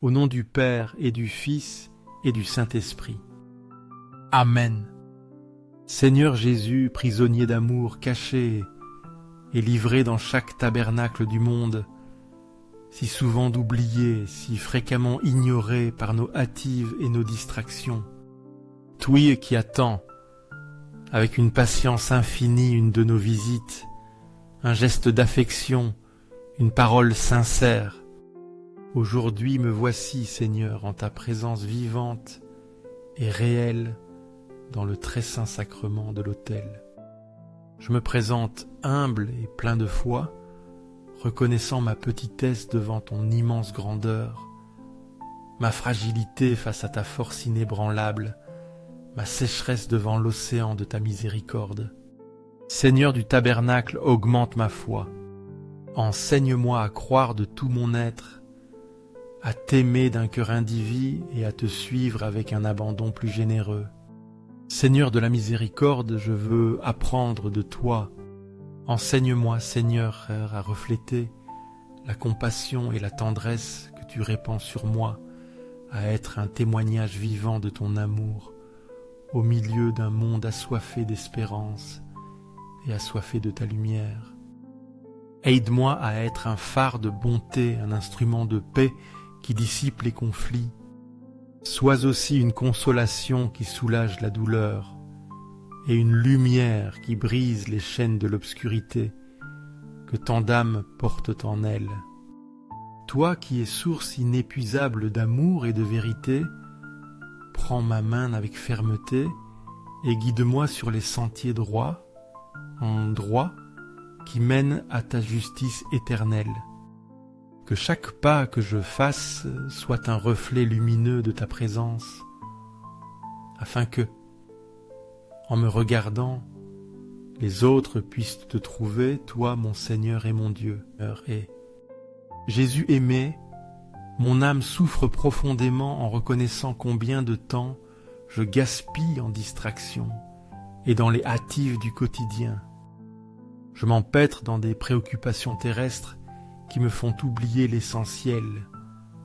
Au nom du Père et du Fils et du Saint-Esprit. Amen. Seigneur Jésus, prisonnier d'amour, caché et livré dans chaque tabernacle du monde, si souvent oublié, si fréquemment ignoré par nos hâtives et nos distractions, toi qui attends, avec une patience infinie, une de nos visites, un geste d'affection, une parole sincère, aujourd'hui me voici, Seigneur, en ta présence vivante et réelle dans le très saint sacrement de l'autel. Je me présente humble et plein de foi, reconnaissant ma petitesse devant ton immense grandeur, ma fragilité face à ta force inébranlable, ma sécheresse devant l'océan de ta miséricorde. Seigneur du tabernacle, augmente ma foi, enseigne-moi à croire de tout mon être, à t'aimer d'un cœur indivis et à te suivre avec un abandon plus généreux. Seigneur de la miséricorde, je veux apprendre de toi. Enseigne-moi, Seigneur, à refléter la compassion et la tendresse que tu répands sur moi, à être un témoignage vivant de ton amour, au milieu d'un monde assoiffé d'espérance et assoiffé de ta lumière. Aide-moi à être un phare de bonté, un instrument de paix qui dissipe les conflits. Sois aussi une consolation qui soulage la douleur et une lumière qui brise les chaînes de l'obscurité que tant d'âmes portent en elles. Toi qui es source inépuisable d'amour et de vérité, prends ma main avec fermeté et guide-moi sur les sentiers droits, qui mènent à ta justice éternelle. Que chaque pas que je fasse soit un reflet lumineux de ta présence, afin que, en me regardant, les autres puissent te trouver, toi mon Seigneur et mon Dieu. Et Jésus aimé, mon âme souffre profondément en reconnaissant combien de temps je gaspille en distraction et dans les hâtives du quotidien. Je m'empêtre dans des préoccupations terrestres qui me font oublier l'essentiel,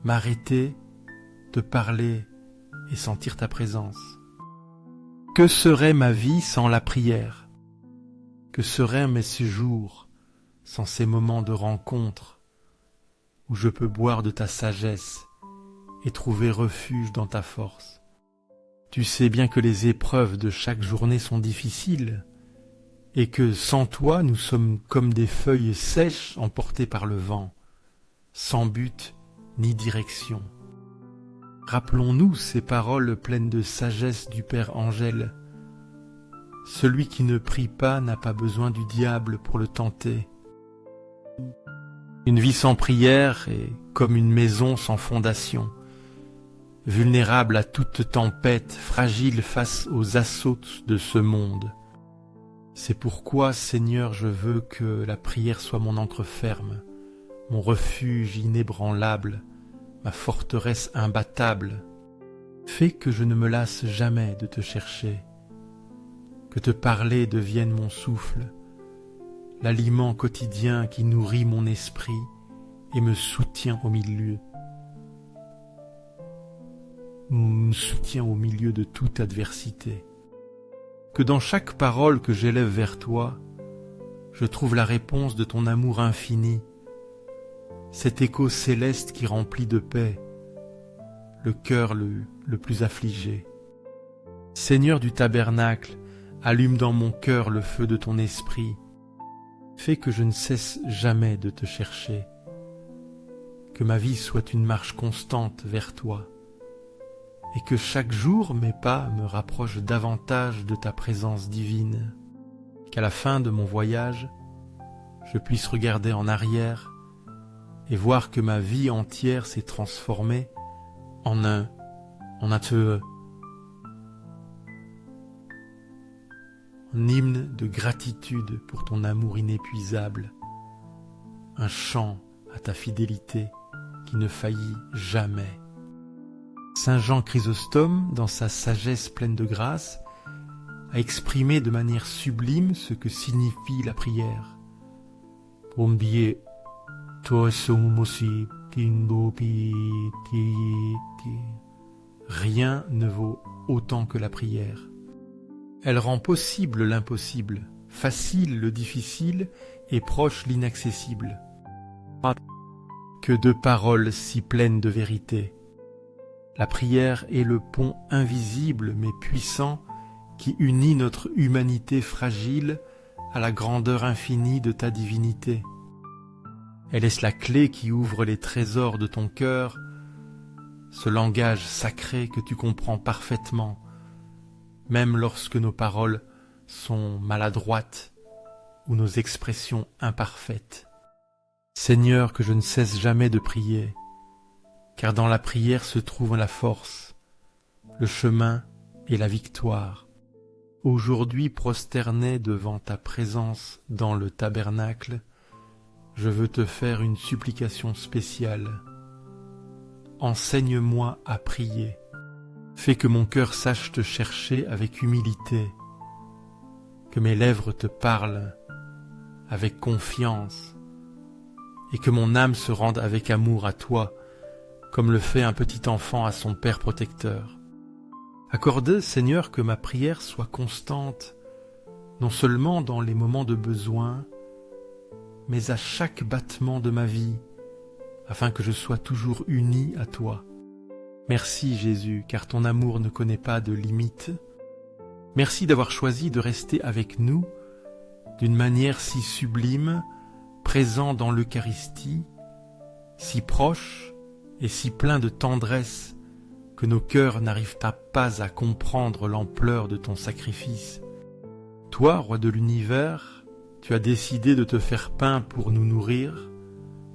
m'arrêter, te parler et sentir ta présence. Que serait ma vie sans la prière? Que seraient mes séjours sans ces moments de rencontre où je peux boire de ta sagesse et trouver refuge dans ta force? Tu sais bien que les épreuves de chaque journée sont difficiles, et que sans toi nous sommes comme des feuilles sèches emportées par le vent, sans but ni direction. Rappelons-nous ces paroles pleines de sagesse du Père Angèle. Celui qui ne prie pas n'a pas besoin du diable pour le tenter. Une vie sans prière est comme une maison sans fondation, vulnérable à toute tempête, fragile face aux assauts de ce monde. C'est pourquoi, Seigneur, je veux que la prière soit mon ancre ferme, mon refuge inébranlable, ma forteresse imbattable. Fais que je ne me lasse jamais de te chercher, que te parler devienne mon souffle, l'aliment quotidien qui nourrit mon esprit et me soutient au milieu de toute adversité. Que dans chaque parole que j'élève vers toi, je trouve la réponse de ton amour infini, cet écho céleste qui remplit de paix le cœur le plus affligé. Seigneur du tabernacle, allume dans mon cœur le feu de ton esprit, fais que je ne cesse jamais de te chercher, que ma vie soit une marche constante vers toi, et que chaque jour mes pas me rapprochent davantage de ta présence divine, qu'à la fin de mon voyage, je puisse regarder en arrière et voir que ma vie entière s'est transformée en un hymne de gratitude pour ton amour inépuisable, un chant à ta fidélité qui ne faillit jamais. Saint Jean Chrysostome, dans sa sagesse pleine de grâce, a exprimé de manière sublime ce que signifie la prière. Ombie to somumosi Rien ne vaut autant que la prière. Elle rend possible l'impossible, facile le difficile et proche l'inaccessible. Que de paroles si pleines de vérité. La prière est le pont invisible mais puissant qui unit notre humanité fragile à la grandeur infinie de ta divinité. Elle est la clé qui ouvre les trésors de ton cœur, ce langage sacré que tu comprends parfaitement, même lorsque nos paroles sont maladroites ou nos expressions imparfaites. Seigneur, que je ne cesse jamais de prier, car dans la prière se trouve la force, le chemin et la victoire. Aujourd'hui, prosterné devant ta présence dans le tabernacle, je veux te faire une supplication spéciale. Enseigne-moi à prier. Fais que mon cœur sache te chercher avec humilité, que mes lèvres te parlent avec confiance, et que mon âme se rende avec amour à toi, comme le fait un petit enfant à son Père protecteur. Accorde, Seigneur, que ma prière soit constante, non seulement dans les moments de besoin, mais à chaque battement de ma vie, afin que je sois toujours uni à toi. Merci Jésus, car ton amour ne connaît pas de limites. Merci d'avoir choisi de rester avec nous d'une manière si sublime, présent dans l'Eucharistie, si proche et si plein de tendresse que nos cœurs n'arrivent pas à comprendre l'ampleur de ton sacrifice. Toi, Roi de l'univers, tu as décidé de te faire pain pour nous nourrir,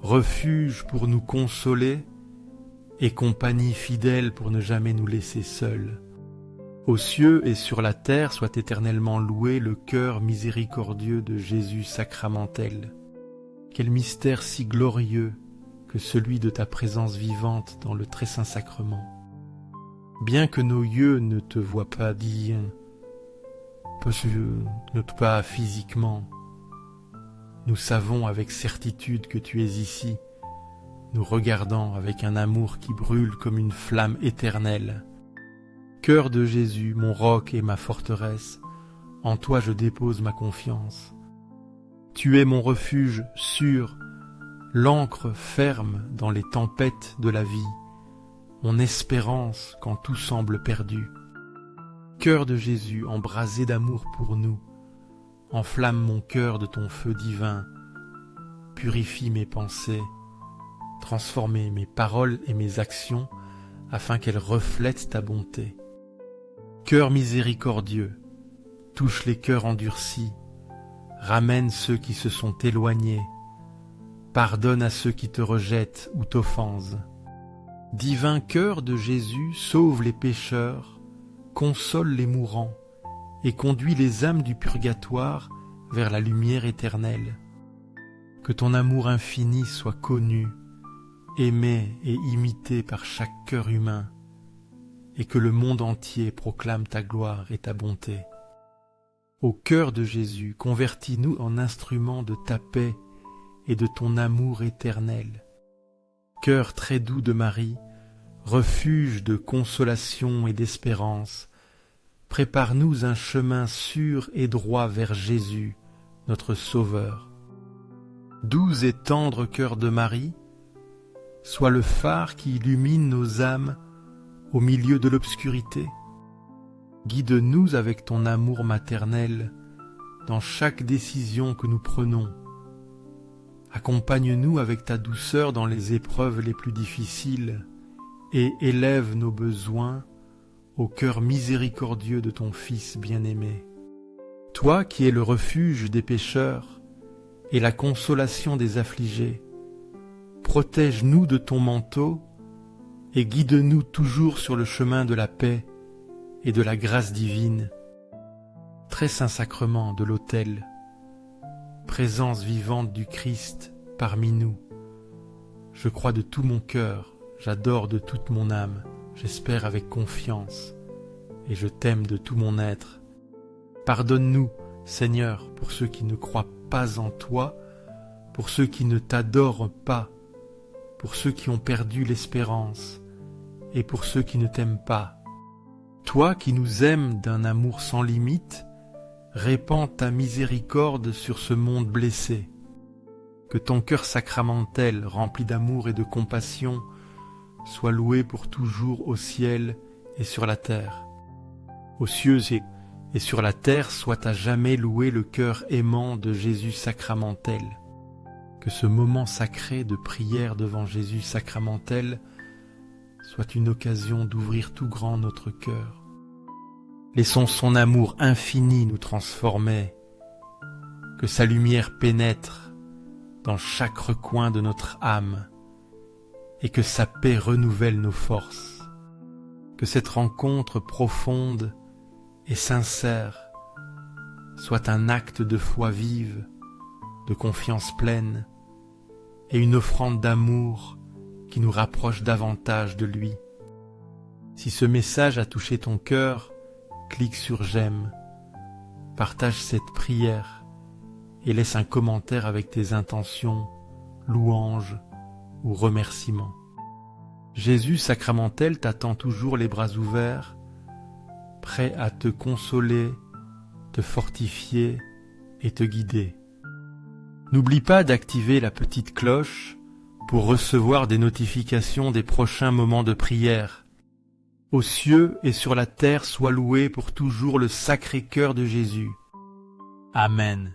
refuge pour nous consoler et compagnie fidèle pour ne jamais nous laisser seuls. Aux cieux et sur la terre soit éternellement loué le cœur miséricordieux de Jésus sacramentel. Quel mystère si glorieux que celui de ta présence vivante dans le très saint sacrement. Bien que nos yeux ne te voient pas pas physiquement, nous savons avec certitude que tu es ici, nous regardant avec un amour qui brûle comme une flamme éternelle. Cœur de Jésus, mon roc et ma forteresse, en toi je dépose ma confiance. Tu es mon refuge sûr, l'ancre ferme dans les tempêtes de la vie, mon espérance quand tout semble perdu. Cœur de Jésus, embrasé d'amour pour nous, enflamme mon cœur de ton feu divin, purifie mes pensées, transforme mes paroles et mes actions afin qu'elles reflètent ta bonté. Cœur miséricordieux, touche les cœurs endurcis, ramène ceux qui se sont éloignés, pardonne à ceux qui te rejettent ou t'offensent. Divin cœur de Jésus, sauve les pécheurs, console les mourants et conduis les âmes du purgatoire vers la lumière éternelle. Que ton amour infini soit connu, aimé et imité par chaque cœur humain, et que le monde entier proclame ta gloire et ta bonté. Au cœur de Jésus, convertis-nous en instruments de ta paix et de ton amour éternel. Cœur très doux de Marie, refuge de consolation et d'espérance, prépare-nous un chemin sûr et droit vers Jésus, notre Sauveur. Doux et tendre cœur de Marie, sois le phare qui illumine nos âmes au milieu de l'obscurité. Guide-nous avec ton amour maternel dans chaque décision que nous prenons. Accompagne-nous avec ta douceur dans les épreuves les plus difficiles et élève nos besoins au cœur miséricordieux de ton Fils bien-aimé. Toi qui es le refuge des pécheurs et la consolation des affligés, protège-nous de ton manteau et guide-nous toujours sur le chemin de la paix et de la grâce divine. Très saint sacrement de l'autel, présence vivante du Christ parmi nous, je crois de tout mon cœur, j'adore de toute mon âme, j'espère avec confiance, et je t'aime de tout mon être. Pardonne-nous, Seigneur, pour ceux qui ne croient pas en toi, pour ceux qui ne t'adorent pas, pour ceux qui ont perdu l'espérance et pour ceux qui ne t'aiment pas. Toi qui nous aimes d'un amour sans limite, répands ta miséricorde sur ce monde blessé. Que ton cœur sacramentel, rempli d'amour et de compassion, soit loué pour toujours au ciel et sur la terre. Aux cieux et sur la terre soit à jamais loué le cœur aimant de Jésus sacramentel. Que ce moment sacré de prière devant Jésus sacramentel soit une occasion d'ouvrir tout grand notre cœur. Laissons son amour infini nous transformer, que sa lumière pénètre dans chaque recoin de notre âme et que sa paix renouvelle nos forces. Que cette rencontre profonde et sincère soit un acte de foi vive, de confiance pleine et une offrande d'amour qui nous rapproche davantage de lui. Si ce message a touché ton cœur, clique sur j'aime, partage cette prière et laisse un commentaire avec tes intentions, louanges ou remerciements. Jésus sacramentel t'attend toujours les bras ouverts, prêt à te consoler, te fortifier et te guider. N'oublie pas d'activer la petite cloche pour recevoir des notifications des prochains moments de prière. Aux cieux et sur la terre soit loué pour toujours le Sacré-Cœur de Jésus. Amen.